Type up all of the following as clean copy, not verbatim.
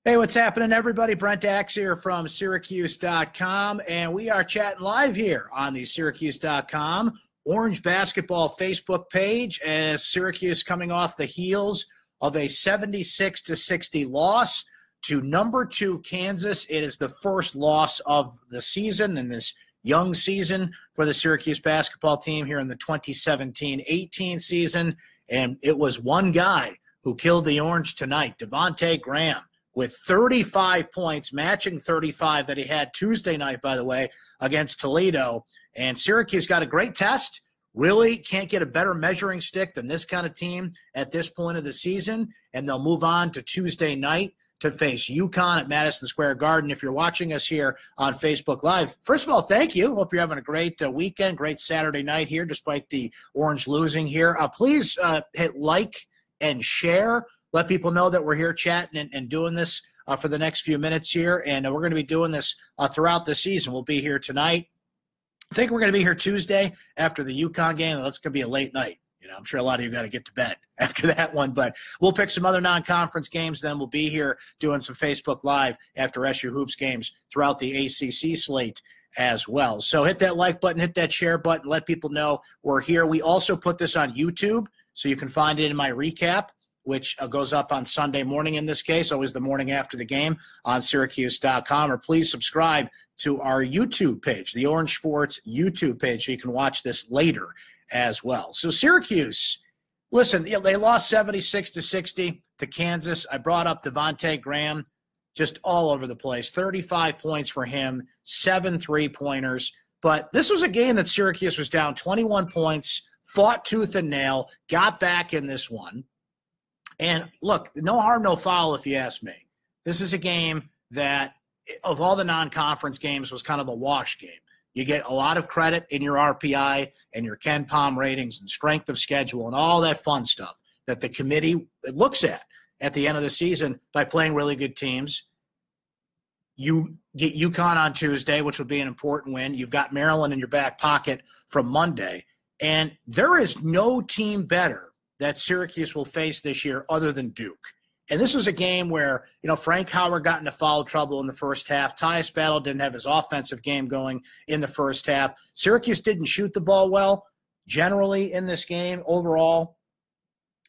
Hey, what's happening, everybody? Brent Axe here from syracuse.com, and we are chatting live here on the syracuse.com Orange Basketball Facebook page as Syracuse coming off the heels of a 76-60 loss to number 2 Kansas. It is the first loss of the season in this young season for the Syracuse basketball team here in the 2017-18 season, and it was one guy who killed the Orange tonight, Devontae Graham, with 35 points, matching 35 that he had Tuesday night, by the way, against Toledo. And Syracuse got a great test. Really can't get a better measuring stick than this kind of team at this point of the season. And they'll move on to Tuesday night to face UConn at Madison Square Garden. If you're watching us here on Facebook Live, first of all, thank you. Hope you're having a great weekend, great Saturday night here, despite the Orange losing here. Please hit like and share. Let people know that we're here chatting and doing this for the next few minutes here. And we're going to be doing this throughout the season. We'll be here tonight. I think we're going to be here Tuesday after the UConn game. That's going to be a late night. You know, I'm sure a lot of you got to get to bed after that one. But we'll pick some other non-conference games. Then we'll be here doing some Facebook Live after SU Hoops games throughout the ACC slate as well. So hit that like button, hit that share button, let people know we're here. We also put this on YouTube, so you can find it in my recap, which goes up on Sunday morning in this case, always the morning after the game on syracuse.com. Or please subscribe to our YouTube page, the Orange Sports YouTube page, so you can watch this later as well. So Syracuse, listen, they lost 76-60 to Kansas. I brought up Devontae Graham, just all over the place. 35 points for him, 7 3-pointers. But this was a game that Syracuse was down 21 points, fought tooth and nail, got back in this one. And look, no harm, no foul, if you ask me. This is a game that, of all the non-conference games, was kind of a wash game. You get a lot of credit in your RPI and your Ken Pom ratings and strength of schedule and all that fun stuff that the committee looks at the end of the season by playing really good teams. You get UConn on Tuesday, which will be an important win. You've got Maryland in your back pocket from Monday. And there is no team better that Syracuse will face this year other than Duke. And this was a game where, you know, Frank Howard got into foul trouble in the first half. Tyus Battle didn't have his offensive game going in the first half. Syracuse didn't shoot the ball well generally in this game overall.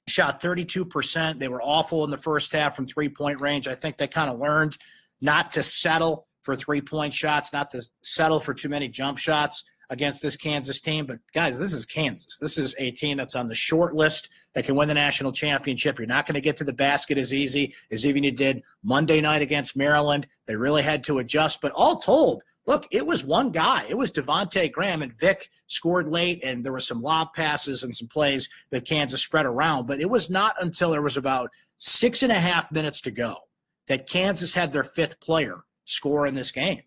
Shot 32%. They were awful in the first half from three-point range. I think they kind of learned not to settle for three-point shots, not to settle for too many jump shots against this Kansas team. But, guys, this is Kansas. This is a team that's on the short list that can win the national championship. You're not going to get to the basket as easy as even you did Monday night against Maryland. They really had to adjust. But all told, look, it was one guy. It was Devontae Graham, and Vic scored late, and there were some lob passes and some plays that Kansas spread around. But it was not until there was about 6.5 minutes to go that Kansas had their 5th player score in this game.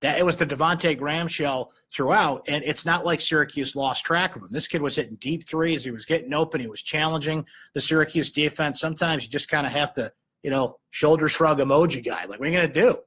That it was the Devontae Graham show throughout, and it's not like Syracuse lost track of him. This kid was hitting deep threes. He was getting open. He was challenging the Syracuse defense. Sometimes you just kind of have to, you know, shoulder shrug emoji guy. Like, what are you going to do?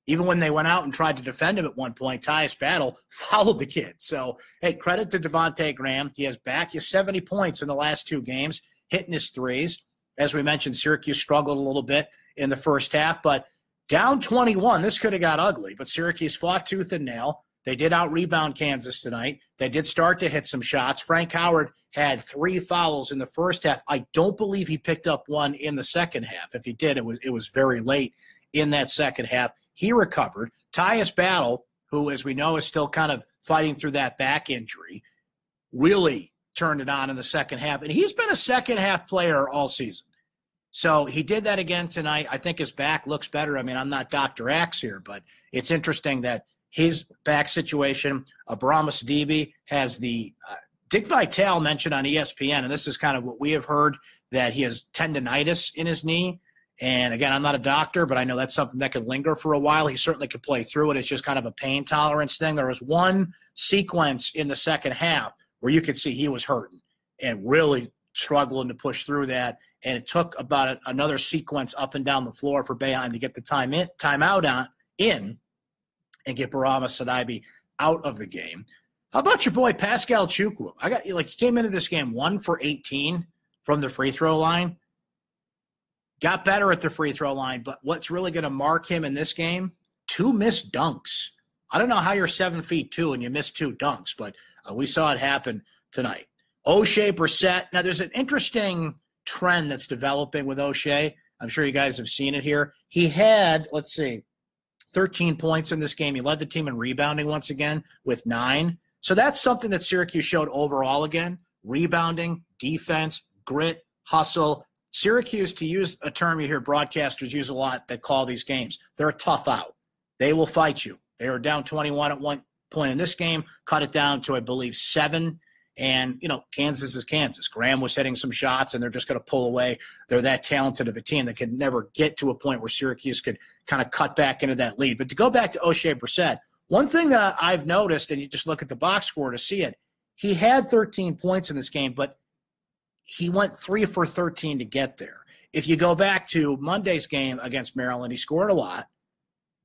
Even when they went out and tried to defend him at one point, Tyus Battle followed the kid. So, hey, credit to Devontae Graham. He has 70 points in the last 2 games, hitting his threes. As we mentioned, Syracuse struggled a little bit in the first half, but down 21, this could have got ugly, but Syracuse fought tooth and nail. They did out-rebound Kansas tonight. They did start to hit some shots. Frank Howard had 3 fouls in the first half. I don't believe he picked up one in the second half. If he did, it was very late in that second half. He recovered. Tyus Battle, who, as we know, is still kind of fighting through that back injury, really turned it on in the second half. And he's been a second-half player all season. So he did that again tonight. I think his back looks better. I mean, I'm not Dr. Axe here, but it's interesting that his back situation, Abramus Debe has the Dick Vitale mentioned on ESPN, and this is kind of what we have heard, that he has tendonitis in his knee. And, again, I'm not a doctor, but I know that's something that could linger for a while. He certainly could play through it. It's just kind of a pain tolerance thing. There was one sequence in the second half where you could see he was hurting and really struggling to push through that, and it took about another sequence up and down the floor for Boeheim to get the timeout in and get Barama Sadibe out of the game. How about your boy Pascal Chukwu? He came into this game 1 for 18 from the free throw line. got better at the free throw line, but what's really going to mark him in this game, 2 missed dunks. I don't know how you're 7'2" and you missed 2 dunks, but we saw it happen tonight. O'Shea Brissett. Now, there's an interesting trend that's developing with O'Shea. I'm sure you guys have seen it here. He had, 13 points in this game. He led the team in rebounding once again with 9. So that's something that Syracuse showed overall again. Rebounding, defense, grit, hustle. Syracuse, to use a term you hear broadcasters use a lot that call these games, they're a tough out. They will fight you. They were down 21 at one point in this game, cut it down to, I believe, 7. And, Kansas is Kansas. Graham was hitting some shots, and they're just going to pull away. They're that talented of a team that could never get to a point where Syracuse could kind of cut back into that lead. But to go back to O'Shea Brissett, one thing that I've noticed, and you just look at the box score to see it, he had 13 points in this game, but he went 3 for 13 to get there. If you go back to Monday's game against Maryland, he scored a lot,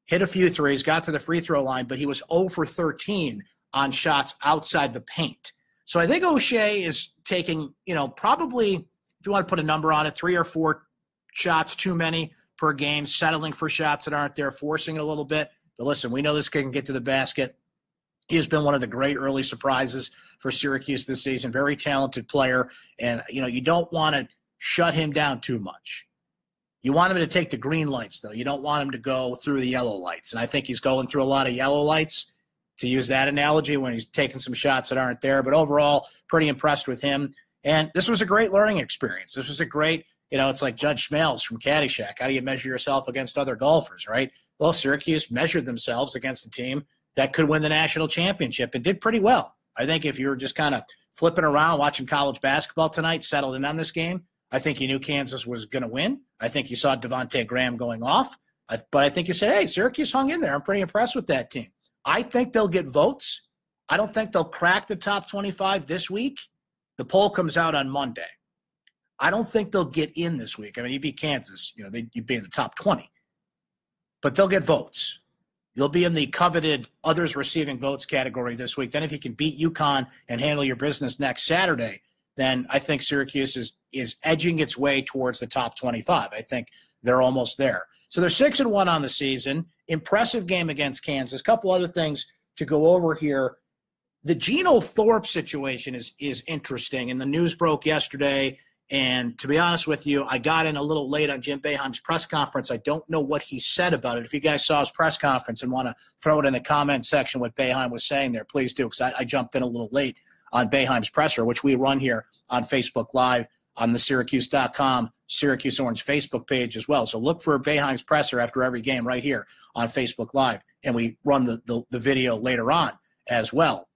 hit a few threes, got to the free throw line, but he was 0 for 13 on shots outside the paint. So I think O'Shea is taking, probably, if you want to put a number on it, 3 or 4 shots too many per game, settling for shots that aren't there, forcing it a little bit. But listen, we know this kid can get to the basket. He has been one of the great early surprises for Syracuse this season. Very talented player. And, you don't want to shut him down too much. You want him to take the green lights, though. You don't want him to go through the yellow lights. And I think he's going through a lot of yellow lights, to use that analogy, when he's taking some shots that aren't there. But overall, pretty impressed with him. And this was a great learning experience. This was a great, it's like Judge Smales from Caddyshack. How do you measure yourself against other golfers, right? Well, Syracuse measured themselves against a team that could win the national championship and did pretty well. I think if you were just kind of flipping around watching college basketball tonight, settled in on this game, I think you knew Kansas was going to win. I think you saw Devontae Graham going off. But I think you said, hey, Syracuse hung in there. I'm pretty impressed with that team. I think they'll get votes. I don't think they'll crack the top 25 this week. The poll comes out on Monday. I don't think they'll get in this week. I mean, you beat Kansas, you'd be in the top 20. But they'll get votes. You'll be in the coveted others receiving votes category this week. Then if you can beat UConn and handle your business next Saturday, then I think Syracuse is edging its way towards the top 25. I think they're almost there. So they're 6-1 on the season. Impressive game against Kansas. A couple other things to go over here. The Geno Thorpe situation is interesting, and the news broke yesterday. And to be honest with you, I got in a little late on Jim Boeheim's press conference. I don't know what he said about it. If you guys saw his press conference and want to throw it in the comment section what Boeheim was saying there, please do, because I jumped in a little late on Boeheim's presser, which we run here on Facebook Live on the syracuse.com Syracuse Orange Facebook page as well. So look for Boeheim's presser after every game right here on Facebook Live, and we run the video later on as well.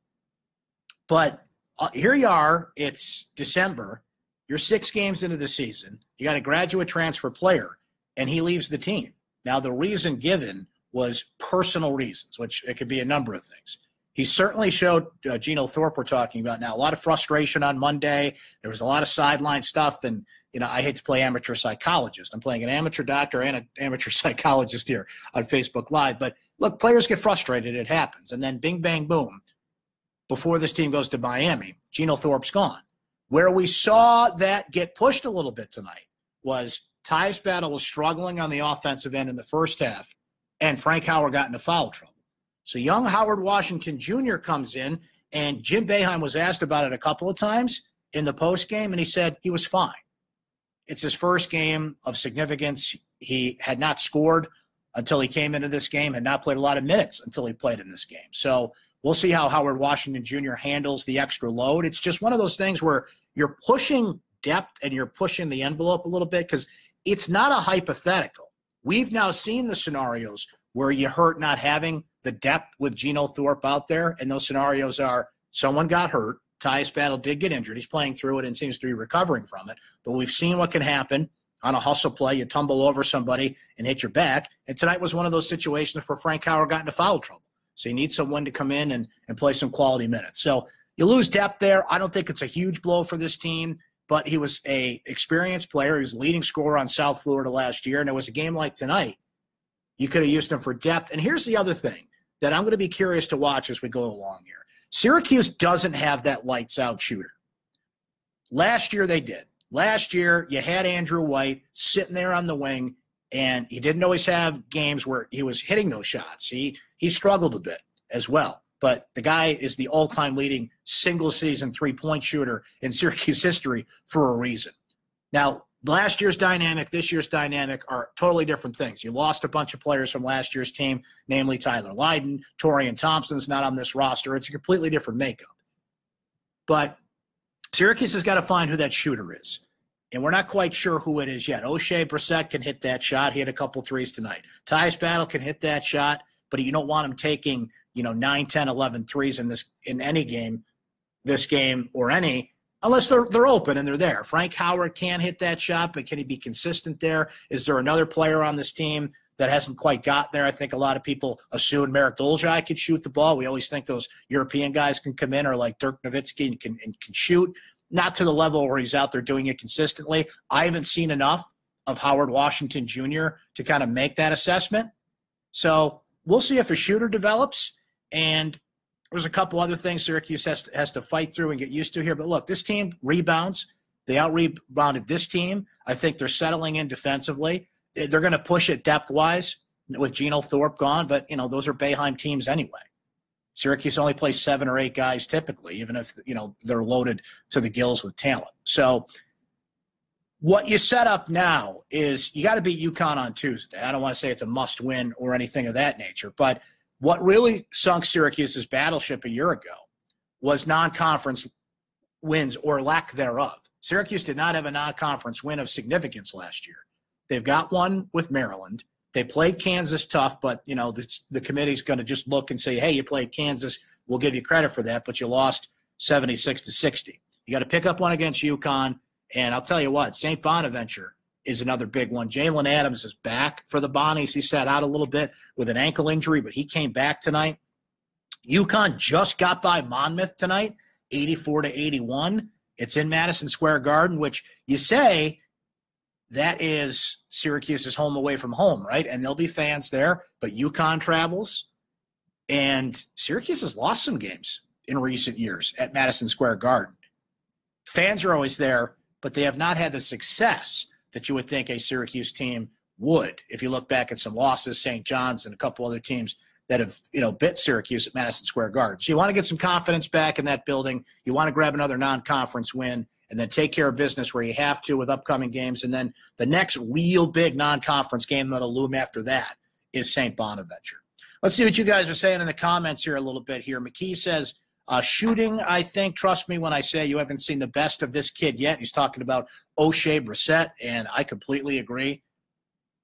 But here you are. It's December. You're 6 games into the season. You got a graduate transfer player, and he leaves the team. Now, the reason given was personal reasons, which it could be a number of things. He certainly showed Geno Thorpe we're talking about now. A lot of frustration on Monday. There was a lot of sideline stuff, and I hate to play amateur psychologist. I'm playing an amateur doctor and an amateur psychologist here on Facebook Live. But look, players get frustrated. It happens. And then bing, bang, boom. Before this team goes to Miami, Geno Thorpe's gone. Where we saw that get pushed a little bit tonight was Tyus Battle was struggling on the offensive end in the first half, and Frank Howard got into foul trouble. So young Howard Washington Jr. comes in, and Jim Boeheim was asked about it a couple of times in the postgame, and he said he was fine. It's his first game of significance. He had not scored until he came into this game, had not played a lot of minutes until he played in this game. So we'll see how Howard Washington Jr. handles the extra load. It's just one of those things where you're pushing depth and you're pushing the envelope a little bit because it's not a hypothetical. We've now seen the scenarios where you hurt not having the depth with Geno Thorpe out there, and those scenarios are someone got hurt. Tyus Battle did get injured. He's playing through it and seems to be recovering from it. But we've seen what can happen on a hustle play. You tumble over somebody and hit your back. And tonight was one of those situations where Frank Howard got into foul trouble. So you need someone to come in and play some quality minutes. So you lose depth there. I don't think it's a huge blow for this team, but he was a experienced player. He was a leading scorer on South Florida last year, and it was a game like tonight. You could have used him for depth. And here's the other thing that I'm going to be curious to watch as we go along here. Syracuse doesn't have that lights-out shooter. Last year they did. Last year, you had Andrew White sitting there on the wing, and he didn't always have games where he was hitting those shots. He struggled a bit as well. But the guy is the all-time leading single-season three-point shooter in Syracuse history for a reason. Now, last year's dynamic, this year's dynamic are totally different things. You lost a bunch of players from last year's team, namely Tyler Lydon. Torian Thompson's not on this roster. It's a completely different makeup. But Syracuse has got to find who that shooter is. And we're not quite sure who it is yet. O'Shea Brissett can hit that shot. He had a couple threes tonight. Tyus Battle can hit that shot, but you don't want him taking, 9, 10, 11 threes in any game, this game or any, unless they're open and they're there. Frank Howard can hit that shot, but can he be consistent there? Is there another player on this team that hasn't quite got there? I think a lot of people assume Marek Dolezaj could shoot the ball. We always think those European guys can come in, or like Dirk Nowitzki and can shoot. Not to the level where he's out there doing it consistently. I haven't seen enough of Howard Washington Jr. to kind of make that assessment. So we'll see if a shooter develops. And there's a couple other things Syracuse has to fight through and get used to here. But look, this team rebounds. They out-rebounded this team. I think they're settling in defensively. They're going to push it depth-wise with Geno Thorpe gone, but, those are Boeheim teams anyway. Syracuse only plays 7 or 8 guys typically, even if, they're loaded to the gills with talent. So what you set up now is you got to beat UConn on Tuesday. I don't want to say it's a must-win or anything of that nature, but what really sunk Syracuse's battleship a year ago was non-conference wins or lack thereof. Syracuse did not have a non-conference win of significance last year. They've got one with Maryland. They played Kansas tough, but, the committee's going to just look and say, hey, you played Kansas. We'll give you credit for that, but you lost 76-60. You got to pick up one against UConn, and I'll tell you what, St. Bonaventure is another big one. Jalen Adams is back for the Bonnies. He sat out a little bit with an ankle injury, but he came back tonight. UConn just got by Monmouth tonight, 84-81. It's in Madison Square Garden, which you say that is Syracuse's home away from home, right? And there'll be fans there, but UConn travels. And Syracuse has lost some games in recent years at Madison Square Garden. Fans are always there, but they have not had the success that you would think a Syracuse team would. If you look back at some losses, St. John's and a couple other teams that have, bit Syracuse at Madison Square Garden. So you want to get some confidence back in that building. You want to grab another non-conference win and then take care of business where you have to with upcoming games. And then the next real big non-conference game that'll loom after that is St. Bonaventure. Let's see what you guys are saying in the comments here a little bit here. McKee says, shooting, I think, trust me when I say you haven't seen the best of this kid yet. He's talking about O'Shea Brissett, and I completely agree.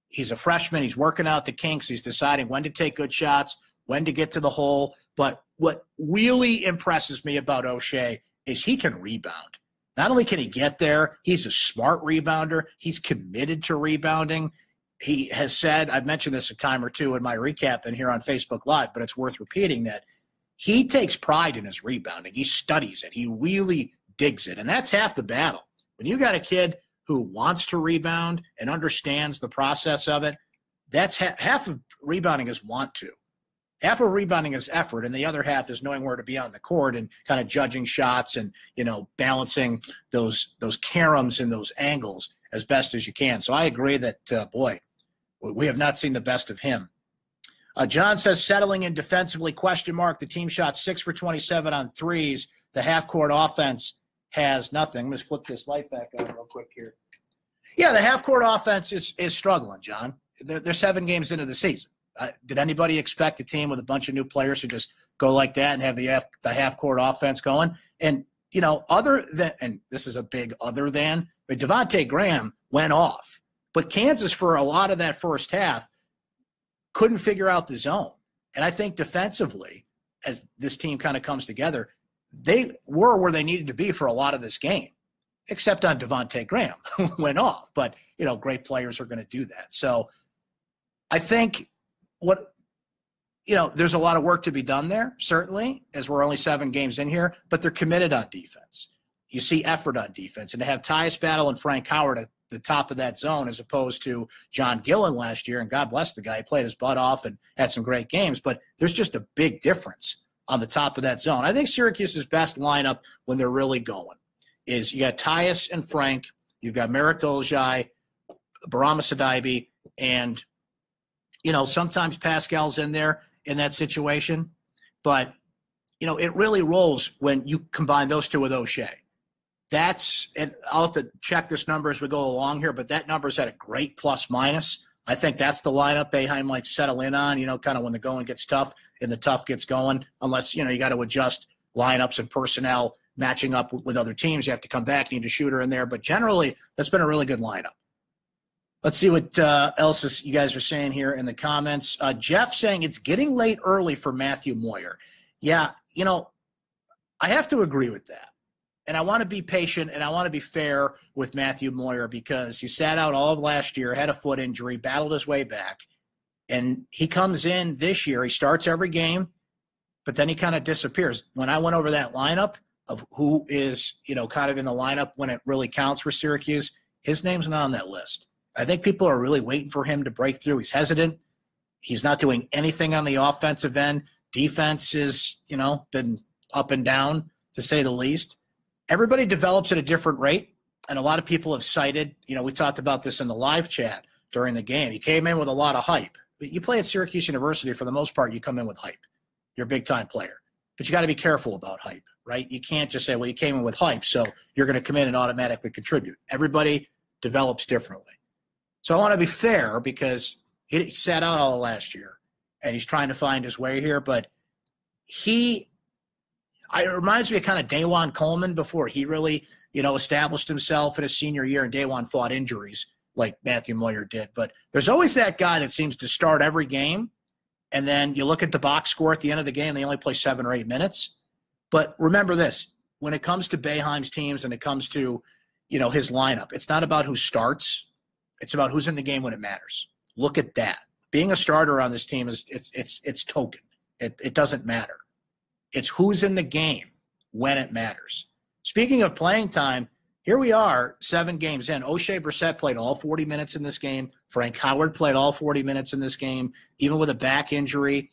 He's a freshman. He's working out the kinks. He's deciding when to take good shots, when to get to the hole. But what really impresses me about O'Shea is he can rebound. Not only can he get there, he's a smart rebounder. He's committed to rebounding. He has said, I've mentioned this a time or two in my recap and here on Facebook Live, but it's worth repeating that he takes pride in his rebounding. He studies it. He really digs it. And that's half the battle. When you got a kid who wants to rebound and understands the process of it, that's half of rebounding is want to. Half of rebounding is effort, and the other half is knowing where to be on the court and kind of judging shots and, balancing those caroms and those angles as best as you can. So I agree that, boy, we have not seen the best of him. John says, settling in defensively, question mark. The team shot 6 for 27 on threes. The half-court offense has nothing. I'm going to flip this light back on real quick here. Yeah, the half-court offense is struggling, John. They're 7 games into the season. Did anybody expect a team with a bunch of new players to just go like that and have the half-court offense going? And, other than – and this is a big other than – but Devontae Graham went off. But Kansas, for a lot of that first half, couldn't figure out the zone. And I think defensively, as this team kind of comes together, they were where they needed to be for a lot of this game, except on Devontae Graham, who went off. But, great players are going to do that. So I think there's a lot of work to be done there, certainly, as we're only 7 games in here, but they're committed on defense. You see effort on defense. And to have Tyus Battle and Frank Howard at the top of that zone as opposed to John Gillen last year, and God bless the guy, he played his butt off and had some great games, but there's just a big difference on the top of that zone. I think Syracuse's best lineup when they're really going is you got Tyus and Frank, You've got Merrick Dolezaj, Barama Sadaibi, and, sometimes Pascal's in there in that situation. But, it really rolls when you combine those two with O'Shea. And I'll have to check this number as we go along here, but that number's at a great plus-minus. I think that's the lineup Boeheim might settle in on, kind of when the going gets tough and the tough gets going, unless, you got to adjust lineups and personnel matching up with other teams. You have to come back, you need a shooter in there. But generally, that's been a really good lineup. Let's see what else you guys are saying here in the comments. Jeff saying it's getting late early for Matthew Moyer. Yeah, I have to agree with that. And I want to be patient and I want to be fair with Matthew Moyer because he sat out all of last year, had a foot injury, battled his way back. And he comes in this year, he starts every game, but then he kind of disappears. When I went over that lineup of who is, kind of in the lineup when it really counts for Syracuse, his name's not on that list. I think people are really waiting for him to break through. He's hesitant. He's not doing anything on the offensive end. Defense is, been up and down, to say the least. Everybody develops at a different rate, and a lot of people have cited, we talked about this in the live chat during the game. He came in with a lot of hype. But you play at Syracuse University, for the most part, you come in with hype. You're a big-time player. But you got to be careful about hype, right? You can't just say, well, you came in with hype, so you're going to come in and automatically contribute. Everybody develops differently. So I want to be fair because he sat out all last year, and he's trying to find his way here. But it reminds me of kind of Dajuan Coleman before he really, established himself in his senior year, and Dajuan fought injuries like Matthew Moyer did. But there's always that guy that seems to start every game, and then you look at the box score at the end of the game, they only play 7 or 8 minutes. But remember this, when it comes to Boeheim's teams and it comes to, his lineup, it's not about who starts. It's about who's in the game when it matters. Look at that. Being a starter on this team it's token. It doesn't matter. It's who's in the game when it matters. Speaking of playing time, here we are, 7 games in. O'Shea Brissett played all 40 minutes in this game. Frank Howard played all 40 minutes in this game, even with a back injury.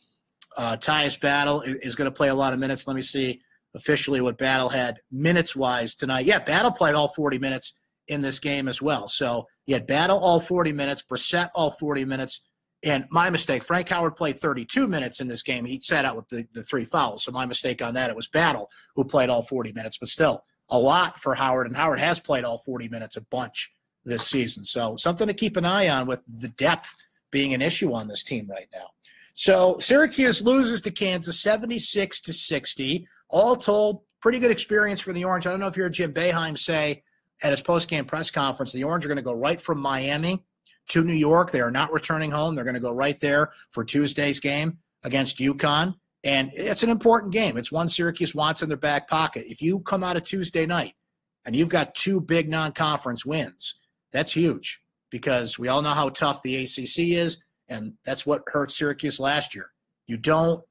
Tyus Battle is going to play a lot of minutes. Let me see officially what Battle had minutes-wise tonight. Yeah, Battle played all 40 minutes in this game as well. So you had Battle all 40 minutes, Brissett all 40 minutes, and my mistake, Frank Howard played 32 minutes in this game. He sat out with the 3 fouls, so my mistake on that. It was Battle who played all 40 minutes, but still a lot for Howard, and Howard has played all 40 minutes a bunch this season. So something to keep an eye on with the depth being an issue on this team right now. So Syracuse loses to Kansas 76-60. All told, pretty good experience for the Orange. I don't know if you heard Jim Boeheim say at his post-game press conference, the Orange are going to go right from Miami to New York. They are not returning home. They're going to go right there for Tuesday's game against UConn. And it's an important game. It's one Syracuse wants in their back pocket. If you come out of Tuesday night and you've got 2 big non-conference wins, that's huge because we all know how tough the ACC is, and that's what hurt Syracuse last year. You don't,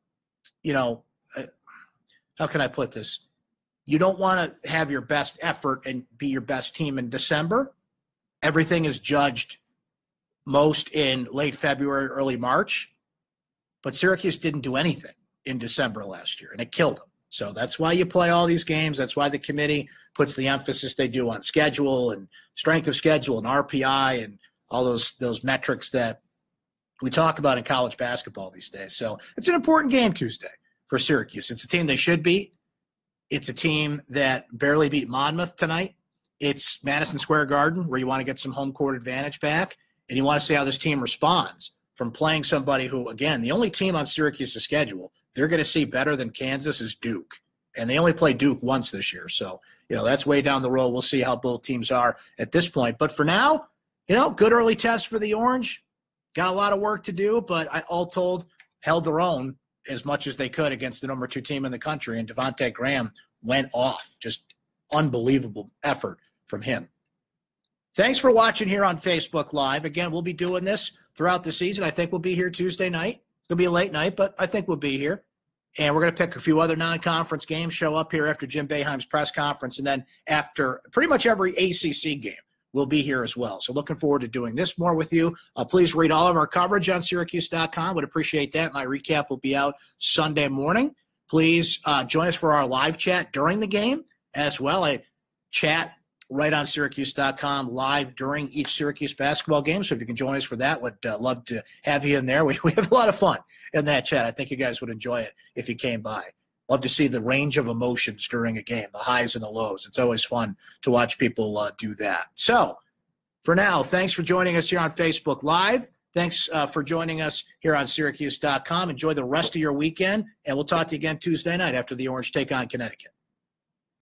how can I put this? You don't want to have your best effort and be your best team in December. Everything is judged most in late February, early March. But Syracuse didn't do anything in December last year, and it killed them. So that's why you play all these games. That's why the committee puts the emphasis they do on schedule and strength of schedule and RPI and all those metrics that we talk about in college basketball these days. So it's an important game Tuesday for Syracuse. It's a team they should beat. It's a team that barely beat Monmouth tonight. It's Madison Square Garden where you want to get some home court advantage back, and you want to see how this team responds from playing somebody who, again, the only team on Syracuse's schedule they're going to see better than Kansas is Duke. And they only played Duke once this year. So, that's way down the road. We'll see how both teams are at this point. But for now, good early test for the Orange. Got a lot of work to do, but all told, held their own as much as they could against the number 2 team in the country. And Devontae Graham went off. Just unbelievable effort from him. Thanks for watching here on Facebook Live. Again, we'll be doing this throughout the season. I think we'll be here Tuesday night. It'll be a late night, but I think we'll be here. And we're going to pick a few other non-conference games, show up here after Jim Boeheim's press conference, and then after pretty much every ACC game, we'll be here as well. So looking forward to doing this more with you. Please read all of our coverage on syracuse.com. Would appreciate that. My recap will be out Sunday morning. Please join us for our live chat during the game as well. I chat right on syracuse.com live during each Syracuse basketball game. So if you can join us for that, would love to have you in there. We have a lot of fun in that chat. I think you guys would enjoy it if you came by. Love to see the range of emotions during a game, the highs and the lows. It's always fun to watch people do that. So for now, thanks for joining us here on Facebook Live. Thanks for joining us here on syracuse.com. Enjoy the rest of your weekend, and we'll talk to you again Tuesday night after the Orange take on Connecticut.